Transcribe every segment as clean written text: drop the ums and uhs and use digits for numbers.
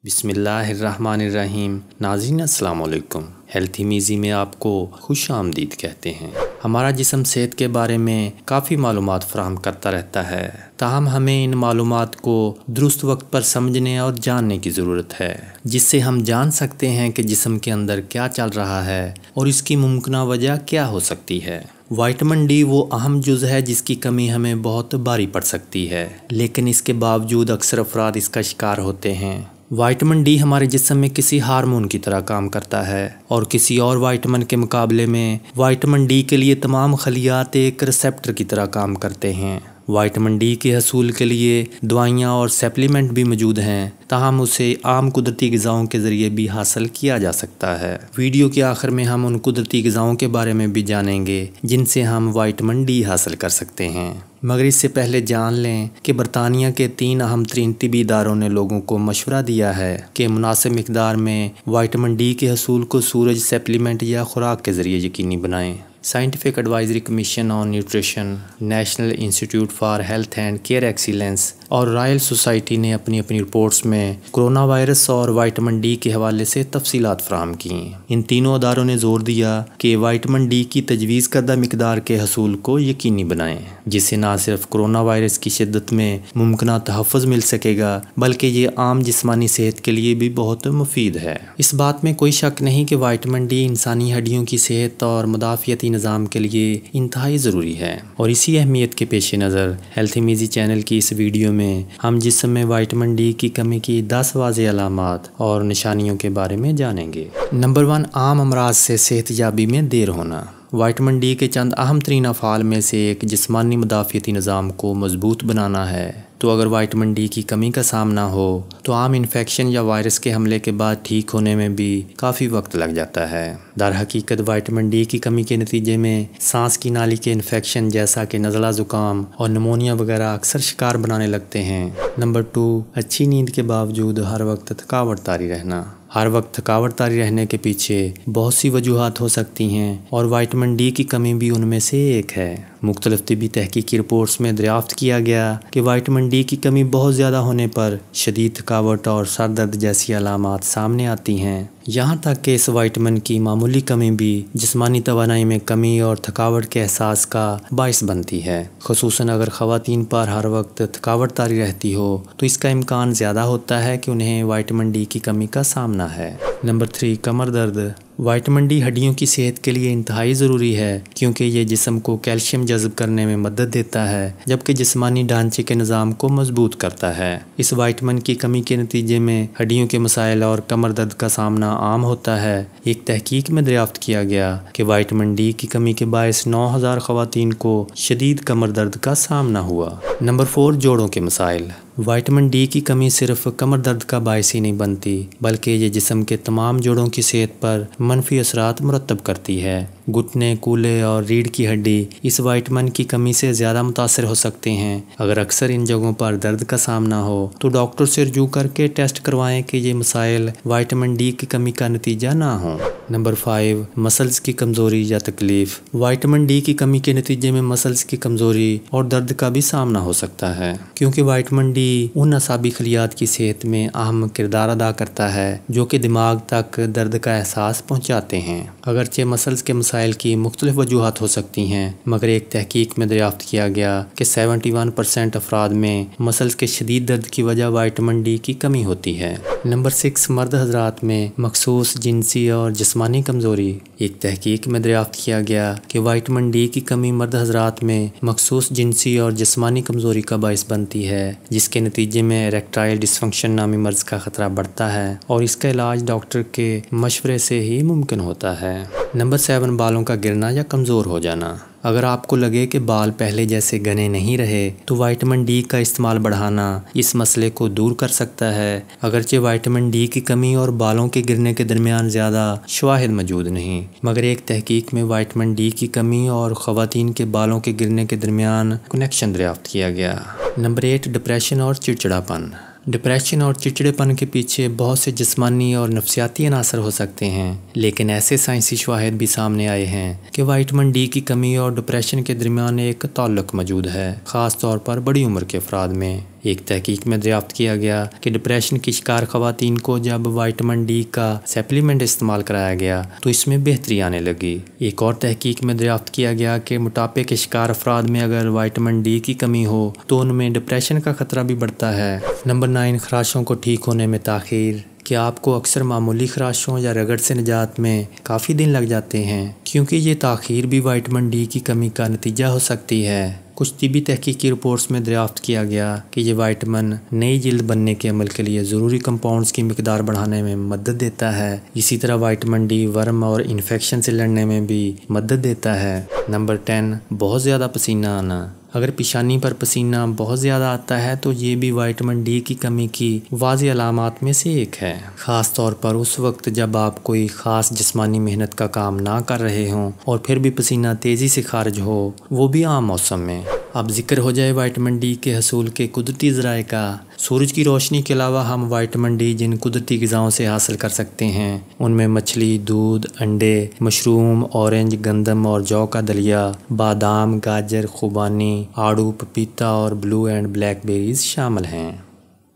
بسم اللہ الرحمن الرحیم۔ ناظرین السلام علیکم۔ ہیلتھی میزی میں آپ کو خوش آمدید کہتے ہیں۔ ہمارا جسم صحت کے بارے میں کافی معلومات فراہم کرتا رہتا ہے، تاہم ہمیں ان معلومات کو درست وقت پر سمجھنے اور جاننے کی ضرورت ہے، جس سے ہم جان سکتے ہیں کہ جسم کے اندر کیا چل رہا ہے اور اس کی ممکنہ وجہ کیا ہو سکتی ہے۔ وائٹامن ڈی وہ اہم جز ہے جس کی کمی ہمیں بہت بھاری پڑ سکتی ہے، لیکن اس کے باوجود اکثر افراد اس کا شکار ہوتے ہیں۔ وائٹامن ڈی ہمارے جسم میں کسی ہارمون کی طرح کام کرتا ہے اور کسی اور وائٹامن کے مقابلے میں وائٹامن ڈی کے لیے تمام خلیات ایک ریسیپٹر کی طرح کام کرتے ہیں۔ وائٹامن ڈی کے حصول کے لیے دوائیاں اور سپلیمنٹ بھی موجود ہیں، تاہم اسے عام قدرتی غذاؤں کے ذریعے بھی حاصل کیا جا سکتا ہے۔ ویڈیو کے آخر میں ہم ان قدرتی غذاؤں کے بارے میں بھی جانیں گے جن سے ہم وائٹامن ڈی حاصل کر سکتے ہیں، مگر اس سے پہلے جان لیں کہ برطانیہ کے 3 اہم ترین طبی اداروں نے لوگوں کو مشورہ دیا ہے کہ مناسب مقدار میں وائٹامن ڈی کے حصول کو سورج سپلیمنٹ یا خوراک کے ذریعے یقینی بنائیں۔ Scientific advisory commission on nutrition, national institute for health and care excellence اور رائل سوسائٹی نے اپنی رپورٹس میں کرونا وائرس اور وائٹامن ڈی کے حوالے سے تفصیلات فراہم کیں۔ ان تینوں اداروں نے زور دیا کہ وائٹامن ڈی کی تجویز کردہ مقدار کے حصول کو یقینی بنائیں، جس سے نہ صرف کرونا وائرس کی شدت میں ممکنہ تحفظ مل سکے گا بلکہ یہ عام جسمانی صحت کے لیے بھی بہت مفید ہے۔ اس بات میں کوئی شک نہیں کہ وائٹامن ڈی انسانی ہڈیوں کی صحت اور مدافعتی نظام کے لیے انتہائی ضروری ہے، اور اسی اہمیت کے پیش نظر ہیلتھی میزی چینل کی اس ویڈیو میں ہم جسم میں وائٹامن ڈی کی کمی کی 10 واضح علامات اور نشانیوں کے بارے میں جانیں گے۔ نمبر 1، عام امراض سے صحت یابی میں دیر ہونا۔ وائٹامن ڈی کے چند اہم ترین افعال میں سے ایک جسمانی مدافعتی نظام کو مضبوط بنانا ہے، تو اگر وائٹامن ڈی کی کمی کا سامنا ہو تو عام انفیکشن یا وائرس کے حملے کے بعد ٹھیک ہونے میں بھی کافی وقت لگ جاتا ہے۔ در حقیقت وائٹامن ڈی کی کمی کے نتیجے میں سانس کی نالی کے انفیکشن جیسا کہ نزلہ زکام اور نمونیا وغیرہ اکثر شکار بنانے لگتے ہیں۔ نمبر 2، اچھی نیند کے باوجود ہر وقت تھکاوٹ طاری رہنا۔ ہر وقت تھکاوٹ طاری رہنے کے پیچھے بہت سی وجوہات ہو سکتی ہیں اور وائٹامن ڈی کی کمی بھی ان میں سے ایک ہے۔ مختلف طبی تحقیقی رپورٹس میں دریافت کیا گیا کہ وائٹامن ڈی کی کمی بہت زیادہ ہونے پر شدید تھکاوٹ اور سر درد جیسی علامات سامنے آتی ہیں، یہاں تک کہ اس وائٹامن کی معمولی کمی بھی جسمانی توانائی میں کمی اور تھکاوٹ کے احساس کا باعث بنتی ہے۔ خصوصاً اگر خواتین پر ہر وقت تھکاوٹ طاری رہتی ہو تو اس کا امکان زیادہ ہوتا ہے کہ انہیں وائٹامن ڈی کی کمی کا سامنا ہے۔ نمبر 3، کمر درد۔ وائٹامن ڈی ہڈیوں کی صحت کے لیے انتہائی ضروری ہے کیونکہ یہ جسم کو کیلشیم جذب کرنے میں مدد دیتا ہے، جبکہ جسمانی ڈھانچے کے نظام کو مضبوط کرتا ہے۔ اس وائٹامن کی کمی کے نتیجے میں ہڈیوں کے مسائل اور کمر درد کا سامنا عام ہوتا ہے۔ ایک تحقیق میں دریافت کیا گیا کہ وائٹامن ڈی کی کمی کے باعث 9000 خواتین کو شدید کمر درد کا سامنا ہوا۔ نمبر 4، جوڑوں کے مسائل۔ وائٹامن ڈی کی کمی صرف کمر درد کا باعث ہی نہیں بنتی بلکہ یہ جسم کے تمام جوڑوں کی صحت پر منفی اثرات مرتب کرتی ہے۔ گھٹنے، کولے اور ریڑھ کی ہڈی اس وائٹامن کی کمی سے زیادہ متاثر ہو سکتے ہیں۔ اگر اکثر ان جگہوں پر درد کا سامنا ہو تو ڈاکٹر سے رجوع کر کے ٹیسٹ کروائیں کہ یہ مسائل وائٹامن ڈی کی کمی کا نتیجہ نہ ہوں۔ نمبر 5، مسلز کی کمزوری یا تکلیف۔ وائٹامن ڈی کی کمی کے نتیجے میں مسلز کی کمزوری اور درد کا بھی سامنا ہو سکتا ہے، کیونکہ وائٹامن ڈی ان اعصابی خلیات کی صحت میں اہم کردار ادا کرتا ہے جو کہ دماغ تک درد کا احساس پہنچاتے ہیں۔ اگرچہ مسلز کے مسائل کی مختلف وجوہات ہو سکتی ہیں، مگر ایک تحقیق میں دریافت کیا گیا کہ 71% افراد میں مسلز کے شدید درد کی وجہ وائٹامن ڈی کی کمی ہوتی ہے۔ نمبر 6، مرد حضرات میں مخصوص جنسی اور جسمانی کمزوری۔ ایک تحقیق میں دریافت کیا گیا کہ وائٹامن ڈی کی کمی مرد حضرات میں مخصوص جنسی اور جسمانی کمزوری کا باعث بنتی ہے، جس کے نتیجے میں اریکٹائل ڈسفنکشن نامی مرض کا خطرہ بڑھتا ہے اور اس کا علاج ڈاکٹر کے مشورے سے ہی ممکن ہوتا ہے۔ نمبر 7، بالوں کا گرنا یا کمزور ہو جانا۔ اگر آپ کو لگے کہ بال پہلے جیسے گھنے نہیں رہے تو وائٹامن ڈی کا استعمال بڑھانا اس مسئلے کو دور کر سکتا ہے۔ اگرچہ وائٹامن ڈی کی کمی اور بالوں کے گرنے کے درمیان زیادہ شواہد موجود نہیں، مگر ایک تحقیق میں وائٹامن ڈی کی کمی اور خواتین کے بالوں کے گرنے کے درمیان کنیکشن دریافت کیا گیا۔ نمبر 8، ڈپریشن اور چڑچڑاپن۔ ڈپریشن اور چڑچڑے پن کے پیچھے بہت سے جسمانی اور نفسیاتی عناصر ہو سکتے ہیں، لیکن ایسے سائنسی شواہد بھی سامنے آئے ہیں کہ وائٹامن ڈی کی کمی اور ڈپریشن کے درمیان ایک تعلق موجود ہے، خاص طور پر بڑی عمر کے افراد میں۔ ایک تحقیق میں دریافت کیا گیا کہ ڈپریشن کی شکار خواتین کو جب وائٹامن ڈی کا سپلیمنٹ استعمال کرایا گیا تو اس میں بہتری آنے لگی۔ ایک اور تحقیق میں دریافت کیا گیا کہ موٹاپے کے شکار افراد میں اگر وائٹامن ڈی کی کمی ہو تو ان میں ڈپریشن کا خطرہ بھی بڑھتا ہے۔ نمبر 9، خراشوں کو ٹھیک ہونے میں تاخیر۔ کیا آپ کو اکثر معمولی خراشوں یا رگڑ سے نجات میں کافی دن لگ جاتے ہیں؟ کیونکہ یہ تاخیر بھی وائٹامن ڈی کی کمی کا نتیجہ ہو سکتی ہے۔ کچھ طبی تحقیقی رپورٹس میں دریافت کیا گیا کہ یہ وائٹامن نئی جلد بننے کے عمل کے لیے ضروری کمپاؤنڈز کی مقدار بڑھانے میں مدد دیتا ہے۔ اسی طرح وائٹامن ڈی ورم اور انفیکشن سے لڑنے میں بھی مدد دیتا ہے۔ نمبر 10، بہت زیادہ پسینہ آنا۔ اگر پیشانی پر پسینہ بہت زیادہ آتا ہے تو یہ بھی وائٹامن ڈی کی کمی کی واضح علامات میں سے ایک ہے، خاص طور پر اس وقت جب آپ کوئی خاص جسمانی محنت کا کام نہ کر رہے ہوں اور پھر بھی پسینہ تیزی سے خارج ہو، وہ بھی عام موسم میں۔ اب ذکر ہو جائے وائٹامن ڈی کے حصول کے قدرتی ذرائع کا۔ سورج کی روشنی کے علاوہ ہم وائٹامن ڈی جن قدرتی غذاؤں سے حاصل کر سکتے ہیں ان میں مچھلی، دودھ، انڈے، مشروم، اورنج، گندم اور جو کا دلیا، بادام، گاجر، خوبانی، آڑو، پپیتا اور بلو اینڈ بلیک بیریز شامل ہیں۔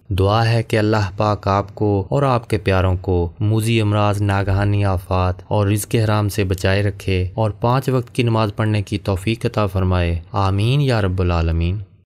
دعا ہے کہ اللہ پاک آپ کو اور آپ کے پیاروں کو موذی امراض، ناگہانی آفات اور رزق حرام سے بچائے رکھے اور 5 وقت کی نماز پڑھنے کی توفیق عطا فرمائے۔ آمین یا رب العالمین۔